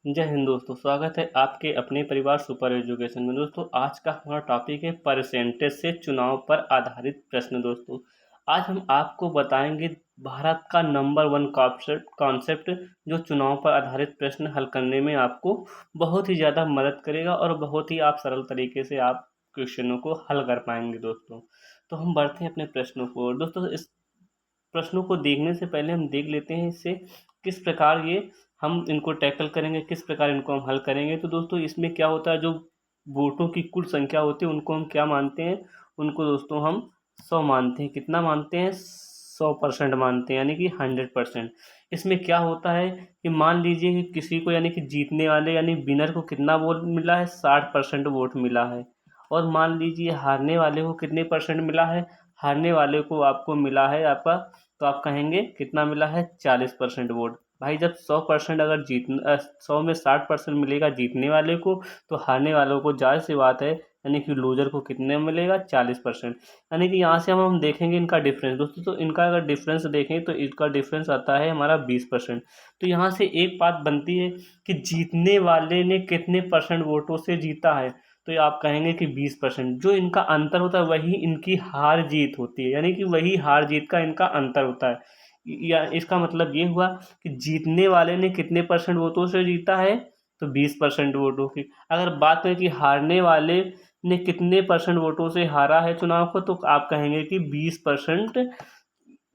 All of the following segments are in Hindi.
जय हिंद दोस्तों, स्वागत है आपके अपने परिवार सुपर एजुकेशन में। दोस्तों आज का हमारा टॉपिक है परसेंटेज से चुनाव पर आधारित प्रश्न। दोस्तों आज हम आपको बताएंगे भारत का नंबर वन कॉन्सेप्ट जो चुनाव पर आधारित प्रश्न हल करने में आपको बहुत ही ज़्यादा मदद करेगा और बहुत ही आप सरल तरीके से आप क्वेश्चनों को हल कर पाएंगे। दोस्तों तो हम बढ़ते हैं अपने प्रश्नों को। और दोस्तों इस प्रश्नों को देखने से पहले हम देख लेते हैं इससे किस प्रकार ये हम इनको टैकल करेंगे, किस प्रकार इनको हम हल करेंगे। तो दोस्तों इसमें क्या होता है, जो वोटों की कुल संख्या होती है उनको हम क्या मानते हैं, उनको दोस्तों हम 100 मानते हैं। कितना मानते हैं? 100% मानते हैं, यानी कि 100%। इसमें क्या होता है कि मान लीजिए कि किसी को यानी कि जीतने वाले यानी विनर को कितना वोट मिला है, 60% वोट मिला है। और मान लीजिए हारने वाले को कितने परसेंट मिला है, हारने वाले को आपको मिला है आपका, तो आप कहेंगे कितना मिला है, 40% वोट। भाई जब 100% अगर 100 में 60% मिलेगा जीतने वाले को, तो हारने वालों को जाहिर सी बात है यानी कि लूजर को कितने मिलेगा, 40%। यानी कि यहाँ से हम देखेंगे इनका डिफरेंस। दोस्तों तो इनका अगर डिफरेंस देखें तो इसका डिफरेंस आता है हमारा 20%। तो यहाँ से एक बात बनती है कि जीतने वाले ने कितने परसेंट वोटों से जीता है, तो ये आप कहेंगे कि 20%। जो इनका अंतर होता है वही इनकी हार जीत होती है, यानी कि वही हार जीत का इनका अंतर होता है। या इसका मतलब ये हुआ कि जीतने वाले ने कितने परसेंट वोटों से जीता है, तो 20% वोटों की। अगर बात करें कि हारने वाले ने कितने परसेंट वोटों से हारा है चुनाव को, तो आप कहेंगे कि 20%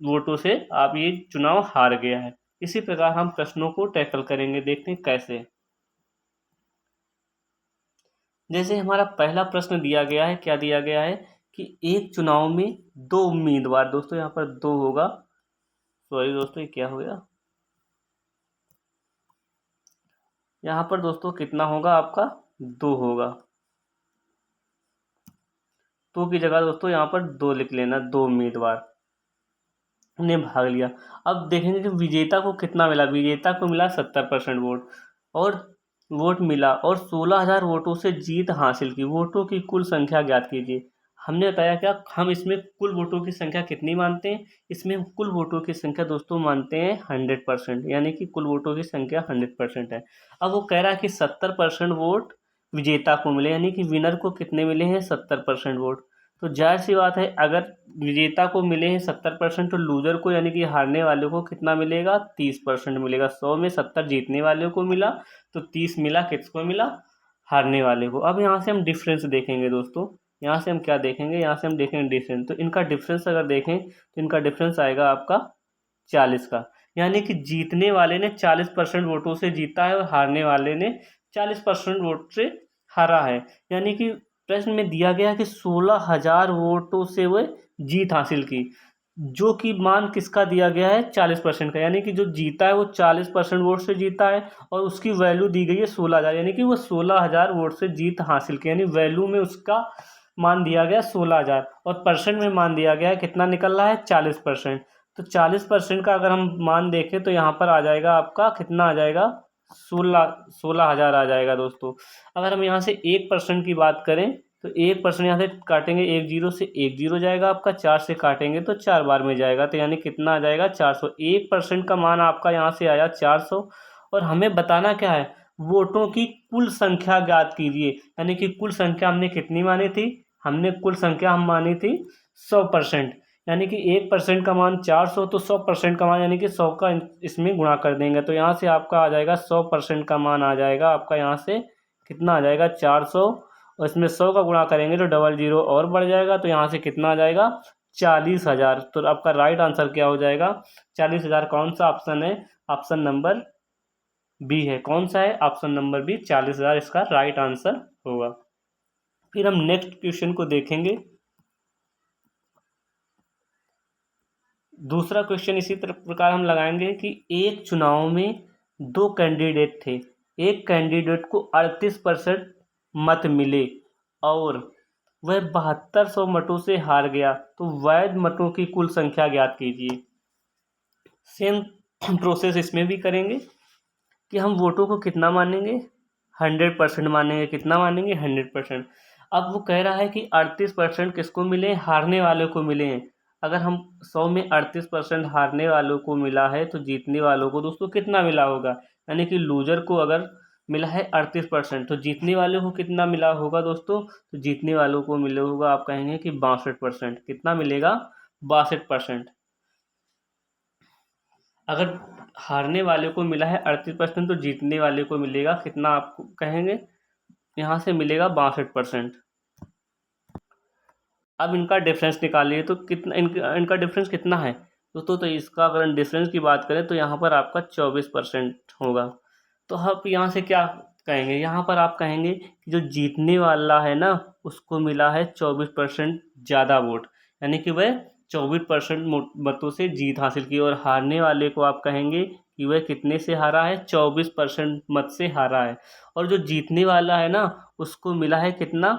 वोटों से आप ये चुनाव हार गया है। इसी प्रकार हम प्रश्नों को टैकल करेंगे, देखते हैं कैसे। जैसे हमारा पहला प्रश्न दिया गया है, क्या दिया गया है कि एक चुनाव में दो उम्मीदवार, दोस्तों यहाँ पर दो होगा, सॉरी दोस्तों ये क्या हो गया, यहाँ पर दोस्तों कितना होगा आपका, दो होगा। तो की जगह दोस्तों यहाँ पर दो लिख लेना, दो उम्मीदवार ने भाग लिया। अब देखेंगे कि विजेता को कितना मिला, विजेता को मिला 70% वोट, और वोट मिला और 16,000 वोटों से जीत हासिल की। वोटों की कुल संख्या ज्ञात कीजिए। हमने बताया क्या, हम इसमें कुल वोटों की संख्या कितनी मानते हैं, इसमें हम कुल वोटों की संख्या दोस्तों मानते हैं 100%, यानी कि कुल वोटों की संख्या 100% है। अब वो कह रहा है कि 70% वोट विजेता को मिले, यानी कि विनर को कितने मिले हैं, 70% वोट। तो जाहिर सी बात है अगर विजेता को मिले हैं 70%, तो लूजर को यानी कि हारने वाले को कितना मिलेगा, 30% मिलेगा। 100 में 70 जीतने वाले को मिला, तो 30 मिला किसको मिला, हारने वाले को। अब यहाँ से हम डिफरेंस देखेंगे दोस्तों, यहाँ से हम क्या देखेंगे, यहाँ से हम देखेंगे डिफरेंस। तो इनका डिफरेंस अगर देखें तो इनका डिफरेंस आएगा आपका 40 का, यानी कि जीतने वाले ने 40% वोटों से जीता है और हारने वाले ने 40% वोट से हारा है। यानी कि प्रश्न में दिया गया कि 16,000 वोटों से वह जीत हासिल की, जो कि मान किसका दिया गया है, 40% का। यानी कि जो जीता है वो 40% वोट से जीता है और उसकी वैल्यू दी गई है 16,000, यानी कि वो 16,000 वोट से जीत हासिल की, यानी वैल्यू में उसका मान दिया गया 16,000 और परसेंट में मान दिया गया है कितना निकल रहा है, 40%। तो 40% का अगर हम मान देखें तो यहाँ पर आ जाएगा आपका कितना आ जाएगा, 16,000 आ जाएगा दोस्तों। अगर हम यहाँ से 1% की बात करें तो 1% यहाँ से काटेंगे, एक जीरो से एक जीरो जाएगा आपका, 4 से काटेंगे तो 4 बार में जाएगा, तो यानी कितना आ जाएगा, 400। 1% का मान आपका यहाँ से आया 400। और हमें बताना क्या है, वोटों की कुल संख्या ज्ञात कीजिए। यानी कि कुल संख्या हमने कितनी मानी थी, हमने कुल संख्या हम मानी थी 100%, यानी कि 1% का मान 400, तो 100% का मान यानी कि 100 का इसमें गुणा कर देंगे, तो यहाँ से आपका आ जाएगा 100% का मान आ जाएगा आपका, यहाँ से कितना आ जाएगा, 400। और इसमें 100 का गुणा करेंगे तो डबल जीरो और बढ़ जाएगा, तो यहाँ से कितना आ जाएगा, 40,000। तो आपका राइट आंसर क्या हो जाएगा, 40,000। कौन सा ऑप्शन है, ऑप्शन नंबर बी है। कौन सा है, ऑप्शन नंबर बी, 40,000 इसका राइट आंसर होगा। फिर हम नेक्स्ट क्वेश्चन को देखेंगे। दूसरा क्वेश्चन इसी प्रकार हम लगाएंगे कि एक चुनाव में दो कैंडिडेट थे, एक कैंडिडेट को 38% मत मिले और वह 7200 मतों से हार गया, तो वैध मतों की कुल संख्या ज्ञात कीजिए। सेम प्रोसेस इसमें भी करेंगे कि हम वोटों को कितना मानेंगे, 100% मानेंगे। कितना मानेंगे, 100%। अब वो कह रहा है कि 38% किसको मिले, हारने वाले को मिले हैं। अगर हम 100 में 38% हारने वालों को मिला है, तो जीतने वालों को दोस्तों कितना मिला होगा, यानी कि लूजर को अगर मिला है 38%। तो जीतने वाले को कितना मिला होगा दोस्तों? तो जीतने वालों को मिले होगा, आप कहेंगे कि 62%। कितना मिलेगा? 62%। अगर हारने वाले को मिला है 38%, तो जीतने वाले को मिलेगा कितना, आप कहेंगे? यहाँ से मिलेगा 62%। अब इनका डिफरेंस निकालिए, तो कितना इनका डिफरेंस कितना है दोस्तों? तो इसका अगर हम डिफरेंस की बात करें तो यहाँ पर आपका 24% होगा। तो आप यहाँ से क्या कहेंगे? यहाँ पर आप कहेंगे कि जो जीतने वाला है ना, उसको मिला है 24% ज़्यादा वोट, यानी कि वह 24% मतों से जीत हासिल की। और हारने वाले को आप कहेंगे कि वह कितने से हारा है? 24% मत से हारा है। और जो जीतने वाला है ना, उसको मिला है कितना?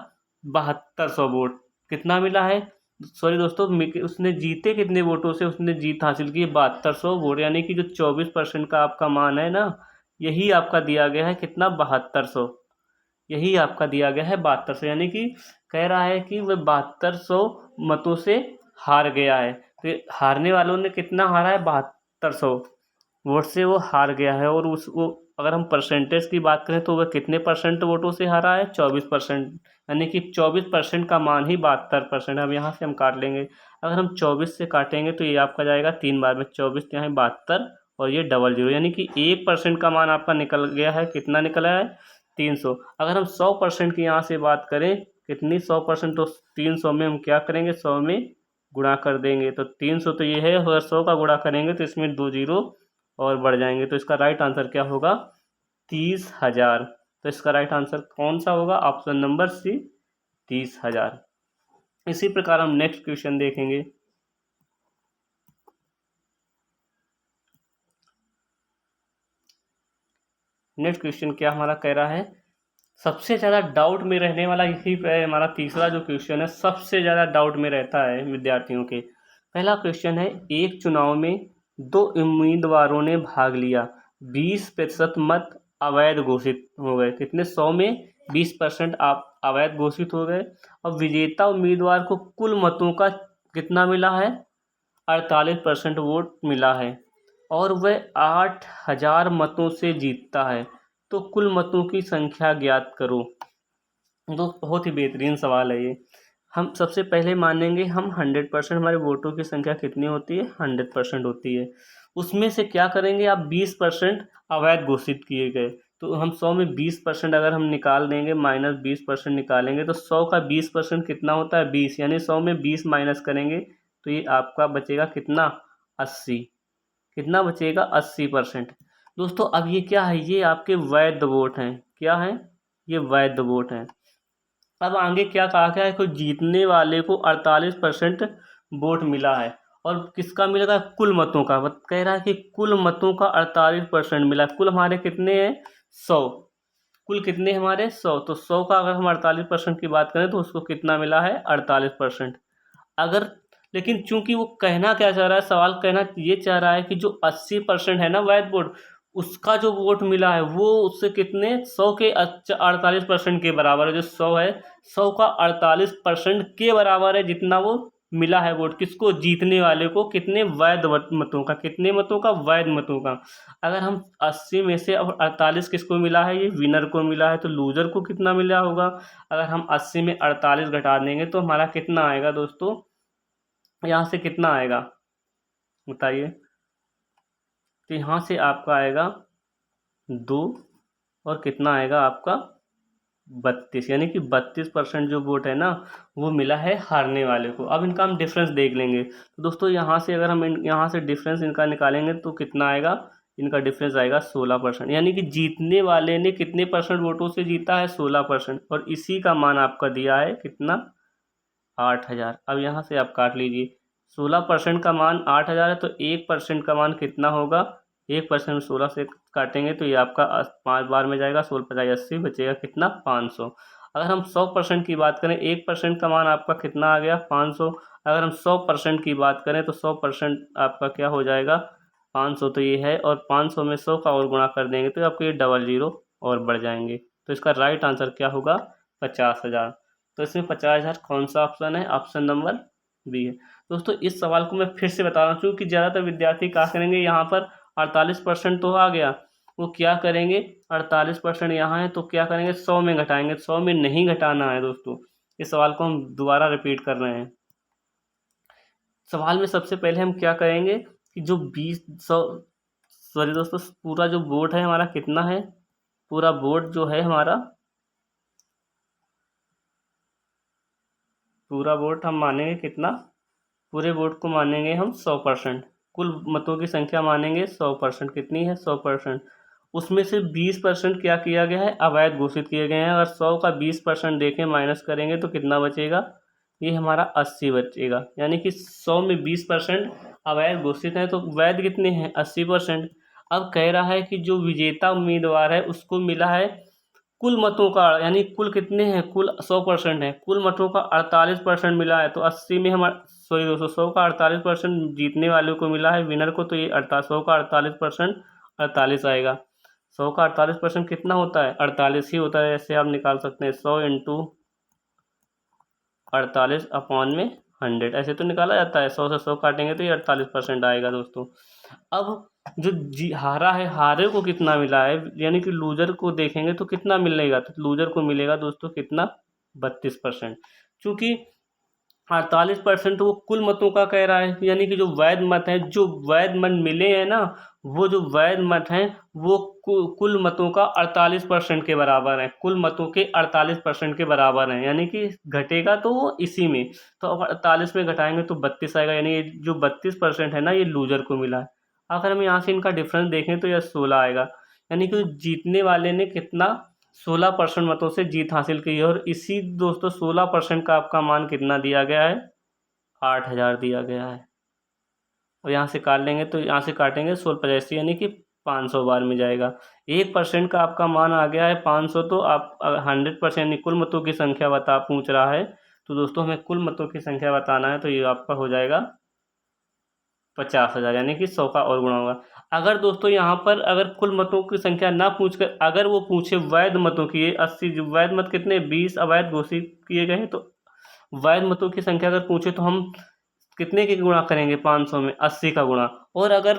7200 वोट। कितना मिला है? सॉरी दोस्तों, उसने जीते कितने वोटों से? उसने जीत हासिल की 7200 वोट, यानी कि जो 24% का आपका मान है ना, यही आपका दिया गया है कितना? 7200। यही आपका दिया गया है 7200, यानी कि कह रहा है कि वह 7200 मतों से हार गया है। तो हारने वालों ने कितना हारा है? 7200 वोट से वो हार गया है। और उस वो अगर हम परसेंटेज की बात करें तो वह कितने परसेंट वोटों से हारा है? 24%, यानी कि 24% का मान ही 72%। अब यहाँ से हम काट लेंगे। अगर हम 24 से काटेंगे तो ये आपका जाएगा 3 बार में, 24 यहाँ 72 और ये डबल जीरो, यानी कि 1% का मान आपका निकल गया है। कितना निकला है? 300। अगर हम 100% की यहाँ से बात करें, कितनी? 100%। तो 300 में हम क्या करेंगे? 100 में गुणा कर देंगे। तो 300 तो ये है, अगर 100 का गुणा करेंगे तो इसमें 2 जीरो और बढ़ जाएंगे। तो इसका राइट आंसर क्या होगा? 30,000। तो इसका राइट आंसर कौन सा होगा? Option number C, 30,000। इसी प्रकार हम नेक्स्ट क्वेश्चन देखेंगे। नेक्स्ट क्वेश्चन क्या हमारा कह रहा है? सबसे ज़्यादा डाउट में रहने वाला यही हमारा तीसरा जो क्वेश्चन है, सबसे ज़्यादा डाउट में रहता है विद्यार्थियों के। पहला क्वेश्चन है, एक चुनाव में 2 उम्मीदवारों ने भाग लिया, 20% मत अवैध घोषित हो गए। कितने? 100 में 20% आप अवैध घोषित हो गए। और विजेता उम्मीदवार को कुल मतों का कितना मिला है? 48% वोट मिला है। और वह 8,000 मतों से जीतता है। तो कुल मतों की संख्या ज्ञात करो। तो बहुत ही बेहतरीन सवाल है ये। हम सबसे पहले मानेंगे हम 100%, हमारे वोटों की संख्या कितनी होती है? 100% होती है। उसमें से क्या करेंगे आप? 20% अवैध घोषित किए गए। तो हम 100 में 20% अगर हम निकाल देंगे, -20% निकालेंगे, तो 100 का 20% कितना होता है? 20, यानी 100 में 20 माइनस करेंगे तो ये आपका बचेगा कितना? 80। कितना बचेगा? 80%। दोस्तों अब ये क्या है? ये आपके वैध वोट हैं। क्या है? ये वैध वोट हैं। अब आगे क्या कहा गया है? कि जीतने वाले को 48% वोट मिला है। और किसका मिलेगा? कुल मतों का। कह रहा है कि कुल मतों का 48% मिला। कुल हमारे कितने हैं? 100। कुल कितने हमारे? 100। तो 100 का अगर हम 48% की बात करें तो उसको कितना मिला है? 48%। अगर लेकिन चूंकि वो कहना क्या चाह रहा है, सवाल कहना ये चाह रहा है कि जो 80% है ना वैध वोट, उसका जो वोट मिला है वो उससे कितने? 100 के 48% के बराबर है। जो 100 है, 100 का 48% के बराबर है, जितना वो मिला है वोट। किसको? जीतने वाले को। कितने? वैध मतों का। कितने मतों का? वैध मतों का। अगर हम 80 में से अब 48 किसको मिला है? ये विनर को मिला है। तो लूजर को कितना मिला होगा? अगर हम 80 में 48 घटा देंगे तो हमारा कितना आएगा दोस्तों? यहाँ से कितना आएगा बताइए? तो यहाँ से आपका आएगा 2 और कितना आएगा आपका? 32, यानी कि 32% जो वोट है ना, वो मिला है हारने वाले को। अब इनका हम डिफरेंस देख लेंगे। तो दोस्तों यहाँ से अगर हम यहाँ से डिफरेंस इनका निकालेंगे तो कितना आएगा? इनका डिफरेंस आएगा 16%, यानी कि जीतने वाले ने कितने परसेंट वोटों से जीता है? 16%। और इसी का मान आपका दिया है कितना? 8,000। अब यहाँ से आप काट लीजिए। 16% का मान 8,000 है, तो 1% का मान कितना होगा? 1% 16 से काटेंगे तो ये आपका 5 बार में जाएगा। 16×5 = 80, बचेगा कितना? 500। अगर हम 100% की बात करें, 1% का मान आपका कितना आ गया? 500। अगर हम 100% की बात करें तो 100% आपका क्या हो जाएगा? 500। तो ये है, और 500 में 100 का और गुणा कर देंगे तो आपको ये डबल जीरो और बढ़ जाएंगे। तो इसका राइट आंसर क्या होगा? 50,000। तो इसमें 50,000 कौन सा ऑप्शन है? ऑप्शन नंबर बी है। दोस्तों इस सवाल को मैं फिर से बता रहा हूँ, क्योंकि ज़्यादातर विद्यार्थी क्या करेंगे, यहाँ पर 48% तो आ गया, वो क्या करेंगे, 48% यहाँ है तो क्या करेंगे, 100 में घटाएंगे। 100 में नहीं घटाना है दोस्तों, इस सवाल को हम दोबारा रिपीट कर रहे हैं। सवाल में सबसे पहले हम क्या करेंगे कि जो 20 100 सॉरी दोस्तों, पूरा जो बोर्ड है हमारा कितना है, पूरा बोर्ड जो है हमारा, पूरा बोर्ड हम मानेंगे कितना, पूरे बोर्ड को मानेंगे हम 100%। कुल मतों की संख्या मानेंगे 100%, कितनी है 100%। उसमें से 20% क्या किया गया है, अवैध घोषित किए गए हैं। अगर 100 का 20% देखें माइनस करेंगे तो कितना बचेगा, ये हमारा 80 बचेगा। यानी कि 100 में 20% अवैध घोषित हैं तो वैध कितने हैं, 80%। अब कह रहा है कि जो विजेता उम्मीदवार है उसको मिला है कुल मतों का, यानी कुल कितने हैं, कुल 100% है, कुल मतों का 48% मिला है। तो 80 में हम सॉरी दोस्तों, 100 का 48% जीतने वाले को मिला है, विनर को। तो ये 100 का 48% 48 आएगा। 100 का 48% कितना होता है, 48 ही होता है। ऐसे आप निकाल सकते हैं 100 इंटू 48 अपॉन में 100, ऐसे तो निकाला जाता है। 100 से 100 काटेंगे तो ये 48% आएगा दोस्तों। अब जो जी हारा है, हारे को कितना मिला है, यानी कि लूजर को देखेंगे तो कितना मिलेगा, तो लूजर को मिलेगा दोस्तों कितना, 32%। चूँकि 48% वो कुल मतों का कह रहा है, यानी कि जो वैध मत हैं, जो वैध मत मिले हैं ना, वो जो वैध मत हैं वो कुल मतों का 48% के बराबर है, कुल मतों के 48% के बराबर हैं। यानी कि घटेगा तो वो इसी में, तो अब 48 में घटाएंगे तो 32 आएगा। यानी ये जो 32% है ना, ये लूजर को मिला है। अगर हम यहाँ से इनका डिफरेंस देखें तो यह 16 आएगा। यानी कि जीतने वाले ने कितना, 16% मतों से जीत हासिल की है। और इसी दोस्तों 16% का आपका मान कितना दिया गया है, 8000 दिया गया है। और यहाँ से काट लेंगे तो यहाँ से काटेंगे 16 यानी कि 500 बार में जाएगा। 1% का आपका मान आ गया है 500। तो आप 100% यानी कुल मतों की संख्या पूछ रहा है, तो दोस्तों हमें कुल मतों की संख्या बताना है। तो ये आपका हो जाएगा 50,000, यानी कि 100 का और गुणा होगा। अगर दोस्तों यहाँ पर अगर कुल मतों की संख्या ना पूछ कर अगर वो पूछे वैध मतों की, 80 जो वैध मत कितने, 20 अवैध घोषित किए गए हैं, तो वैध मतों की संख्या अगर पूछे तो हम कितने के गुणा करेंगे, 500 में 80 का गुणा। और अगर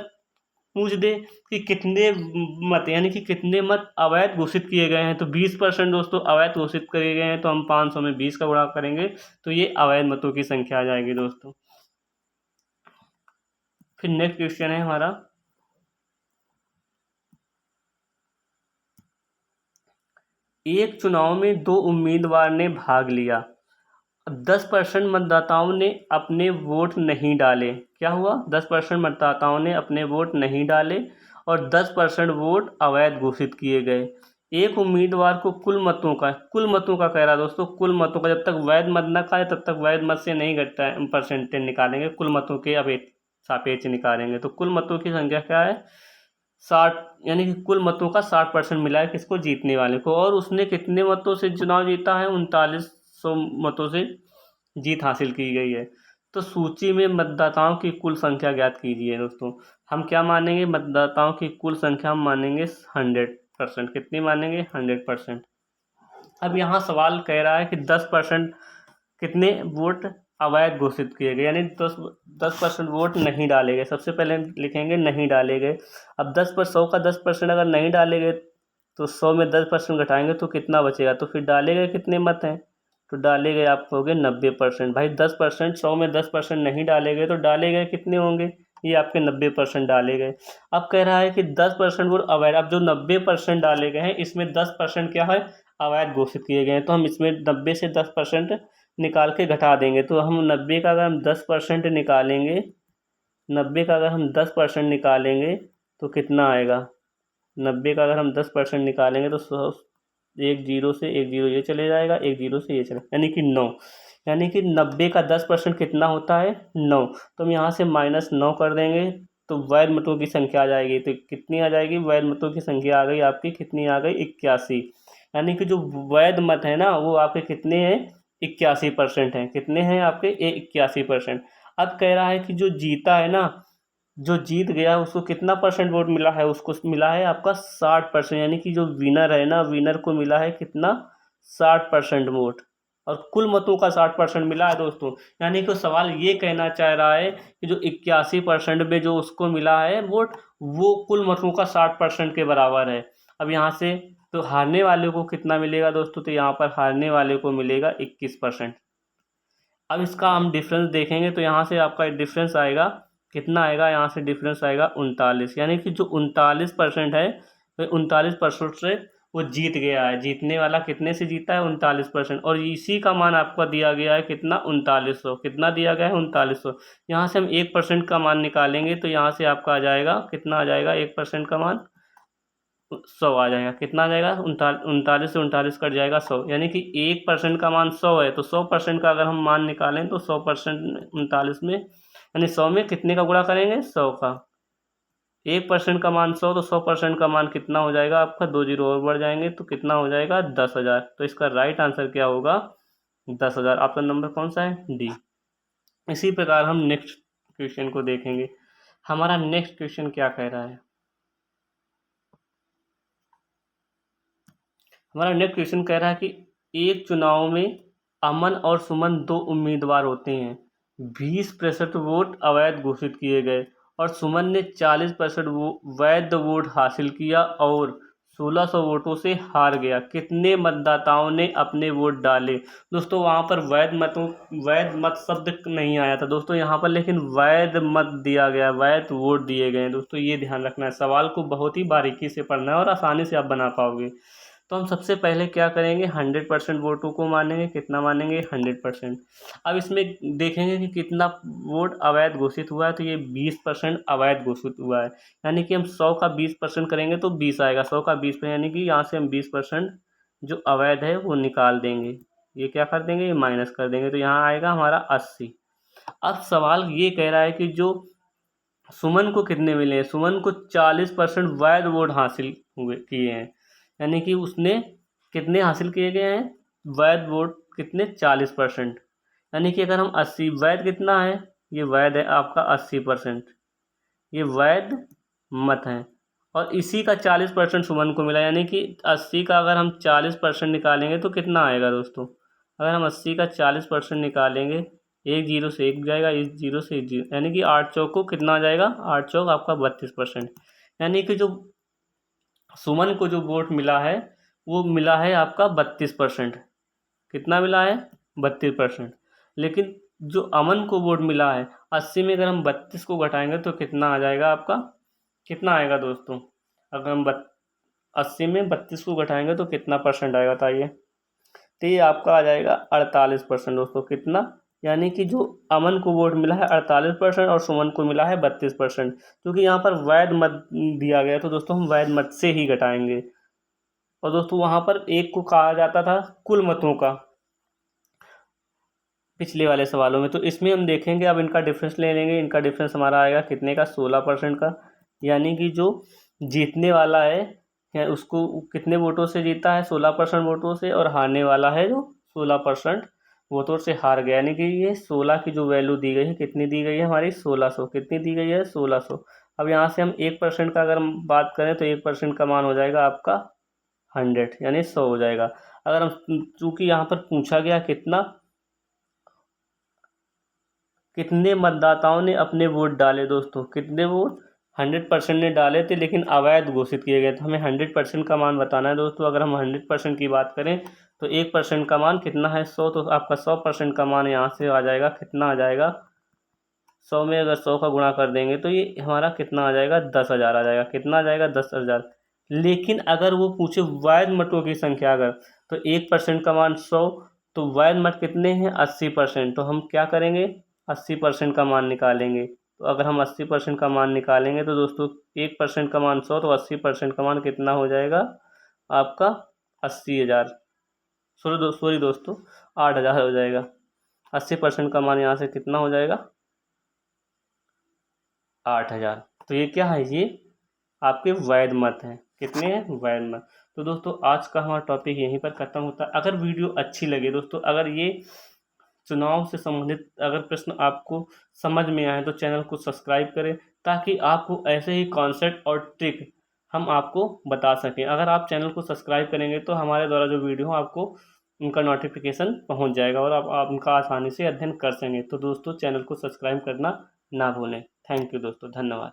पूछ दे कि कितने मत, यानी कि कितने मत अवैध घोषित किए गए हैं, तो 20% दोस्तों अवैध घोषित किए गए हैं, तो हम 500 में 20 का गुणा करेंगे तो ये अवैध मतों की संख्या आ जाएगी दोस्तों। फिर नेक्स्ट क्वेश्चन है हमारा, एक चुनाव में 2 उम्मीदवार ने भाग लिया, 10% मतदाताओं ने अपने वोट नहीं डाले। क्या हुआ, 10% मतदाताओं ने अपने वोट नहीं डाले और 10% वोट अवैध घोषित किए गए। एक उम्मीदवार को कुल मतों का कह रहा है दोस्तों, कुल मतों का, जब तक वैध मत न खाए तब तक वैध मत से नहीं घटता है, परसेंटेज निकालेंगे, कुल मतों के सापेक्ष निकालेंगे। तो कुल मतों की संख्या क्या है, 60, यानी कि कुल मतों का 60% मिला है किसको, जीतने वाले को। और उसने कितने मतों से चुनाव जीता है, 3900 मतों से जीत हासिल की गई है। तो सूची में मतदाताओं की कुल संख्या ज्ञात कीजिए दोस्तों। हम क्या मानेंगे, मतदाताओं की कुल संख्या हम मानेंगे 100%। कितनी मानेंगे, 100%। अब यहाँ सवाल कह रहा है कि 10% कितने वोट अवैध घोषित किए गए, यानी 10% वोट नहीं डाले गए। सबसे पहले लिखेंगे नहीं डाले गए। अब 100 का 10% अगर नहीं डाले गए तो 100 में 10% घटाएंगे तो कितना बचेगा, तो फिर डाले गए कितने मत हैं, तो डाले गए आपको हो गए 90%। भाई 10%, 100 में 10% नहीं डाले गए तो डाले गए कितने होंगे, ये आपके 90% डाले गए। अब कह रहा है कि 10% वोट अवैध, अब जो 90% डाले गए हैं इसमें 10% क्या है, अवैध घोषित किए गए हैं। तो हम इसमें 90 से 10% निकाल के घटा देंगे। तो हम 90 का अगर हम 10% निकालेंगे, 90 का अगर हम 10% निकालेंगे तो कितना आएगा, 90 का अगर हम 10% निकालेंगे तो 100, एक जीरो से एक जीरो ये चले जाएगा, एक जीरो से ये चले, यानी कि 9। यानी कि 90 का 10% कितना होता है, 9। तो हम यहाँ से -9 कर देंगे तो वैध मतों की संख्या आ जाएगी। तो कितनी आ जाएगी, वैध मतों की संख्या आ गई आपकी, कितनी आ गई, 81। यानी कि जो वैध मत है ना वो आपके कितने हैं, 81% हैं। कितने हैं आपके, 81%। अब कह रहा है कि जो जीता है ना, जो जीत गया उसको कितना परसेंट वोट मिला है, उसको मिला है आपका 60%। यानी कि जो विनर है ना, विनर को मिला है कितना, 60% वोट। और कुल मतों का 60% मिला है दोस्तों। यानी कि सवाल ये कहना चाह रहा है कि जो 81% में जो उसको मिला है वोट, वो कुल मतों का 60% के बराबर है। अब यहाँ से तो हारने वाले को कितना मिलेगा दोस्तों, तो यहाँ पर हारने वाले को मिलेगा 21%। अब इसका हम डिफरेंस देखेंगे तो यहाँ से आपका डिफरेंस आएगा, कितना आएगा, यहाँ से डिफरेंस आएगा 39, यानी कि जो 39% है, तो 39% से वो जीत गया है। जीतने वाला कितने से जीता है, 39%, और इसी का मान आपका दिया गया है कितना, 3900। कितना दिया गया है, 3900। यहाँ से हम 1% का मान निकालेंगे तो यहाँ से आपका आ जाएगा, कितना आ जाएगा, 1% का मान 100 आ जाएगा। कितना आ जाएगा, 39 से 39 कट जाएगा 100, यानी कि 1% का मान 100 है, तो 100% का अगर हम मान निकालें तो 100% 39 में, यानी 100 में कितने का गुणा करेंगे, 100 का। 1% का मान 100, तो 100% का मान कितना हो जाएगा आपका, 2 जीरो और बढ़ जाएंगे तो कितना हो जाएगा, 10,000। तो इसका राइट आंसर क्या होगा, 10,000। ऑप्शन नंबर कौन सा है, डी। इसी प्रकार हम नेक्स्ट क्वेश्चन को देखेंगे। हमारा नेक्स्ट क्वेश्चन क्या कह रहा है, हमारा नेक्स्ट क्वेश्चन कह रहा है कि एक चुनाव में अमन और सुमन दो उम्मीदवार होते हैं। 20% वोट अवैध घोषित किए गए और सुमन ने 40% वैध वोट हासिल किया और 1600 वोटों से हार गया। कितने मतदाताओं ने अपने वोट डाले। दोस्तों वहाँ पर वैध मत शब्द नहीं आया था दोस्तों यहाँ पर, लेकिन वैध मत दिया गया, वैध वोट दिए गए हैं दोस्तों, ये ध्यान रखना है। सवाल को बहुत ही बारीकी से पढ़ना है और आसानी से आप बना पाओगे। तो हम सबसे पहले क्या करेंगे, 100% वोटों को मानेंगे। कितना मानेंगे, 100%। अब इसमें देखेंगे कि कितना वोट अवैध घोषित हुआ है, तो ये 20% अवैध घोषित हुआ है, यानी कि हम 100 का 20% करेंगे तो 20 आएगा। 100 का 20%, यानी कि यहाँ से हम 20% जो अवैध है वो निकाल देंगे। ये क्या कर देंगे, ये माइनस कर देंगे, तो यहाँ आएगा हमारा 80। अब सवाल ये कह रहा है कि जो सुमन को कितने मिले हैं, सुमन को 40% वैध वोट हासिल हुए किए हैं, यानी कि उसने कितने हासिल किए गए हैं, वैध वोट कितने, 40%। यानी कि अगर हम 80, वैध कितना है, ये वैध है आपका 80%, ये वैध मत है, और इसी का 40% सुमन को मिला, यानी कि 80 का अगर हम 40% निकालेंगे तो कितना आएगा दोस्तों। अगर हम 80 का 40% निकालेंगे, एक जीरो से एक जाएगा, इस जीरो से एक जीरो, यानी कि 8 चौक को कितना आ जाएगा, 8 चौक आपका 32%। यानी कि जो सुमन को जो वोट मिला है वो मिला है आपका 32%। कितना मिला है, 32%। लेकिन जो अमन को वोट मिला है 80 में, अगर हम 32 को घटाएंगे तो कितना आ जाएगा आपका, कितना आएगा दोस्तों। अगर हम 80 में 32 को घटाएंगे तो कितना परसेंट आएगा बताइए। तो ये आपका आ जाएगा 48% दोस्तों। कितना, यानी कि जो अमन को वोट मिला है 48% और सुमन को मिला है 32%। क्योंकि यहाँ पर वैध मत दिया गया तो दोस्तों हम वैध मत से ही घटाएंगे। और दोस्तों वहाँ पर एक को कहा जाता था कुल मतों का, पिछले वाले सवालों में। तो इसमें हम देखेंगे, अब इनका डिफरेंस ले लेंगे। इनका डिफरेंस हमारा आएगा कितने का, 16% का। यानी कि जो जीतने वाला है उसको कितने वोटों से जीता है, 16% वोटों से, और हारने वाला है जो 16% वोटों से हार गया। यानी कि ये 16 की जो वैल्यू दी गई है, कितनी दी गई है हमारी, 1600। कितनी दी गई है, 1600। अब यहाँ से हम 1% का अगर हम बात करें तो 1% का मान हो जाएगा आपका 100, यानी 100 हो जाएगा। अगर हम, चूंकि यहाँ पर पूछा गया कितना, कितने मतदाताओं ने अपने वोट डाले दोस्तों, कितने वोट, 100% ने डाले थे, लेकिन अवैध घोषित किए गए थे। हमें 100% का मान बताना है दोस्तों। अगर हम 100% की बात करें तो 1% का मान कितना है, 100, तो आपका 100% का मान यहाँ से आ जाएगा, कितना आ जाएगा, 100 में अगर 100 का गुणा कर देंगे तो ये हमारा कितना आ जाएगा, 10,000 आ जाएगा। कितना आ जाएगा, 10,000। लेकिन अगर वो पूछे वैध मतों की संख्या, अगर, तो 1% का मान 100, तो वैध मत कितने हैं, 80%। तो हम क्या करेंगे, 80% का मान निकालेंगे। तो अगर हम 80% का मान निकालेंगे तो दोस्तों 1% का मान 100, तो 80% का मान कितना हो जाएगा आपका, 80,000। सॉरी दोस्तों, 8,000 हो जाएगा। 80% का मान यहाँ से कितना हो जाएगा, 8,000। तो ये क्या है, ये आपके वैध मत हैं। कितने हैं, वैध मत। तो दोस्तों आज का हमारा टॉपिक यहीं पर खत्म होता है। अगर वीडियो अच्छी लगे दोस्तों, अगर ये चुनाव से संबंधित अगर प्रश्न आपको समझ में आए तो चैनल को सब्सक्राइब करें, ताकि आपको ऐसे ही कॉन्सेप्ट और ट्रिक हम आपको बता सकें। अगर आप चैनल को सब्सक्राइब करेंगे तो हमारे द्वारा जो वीडियो आपको उनका नोटिफिकेशन पहुंच जाएगा और आप उनका आसानी से अध्ययन कर सकेंगे। तो दोस्तों चैनल को सब्सक्राइब करना ना भूलें। थैंक यू दोस्तों, धन्यवाद।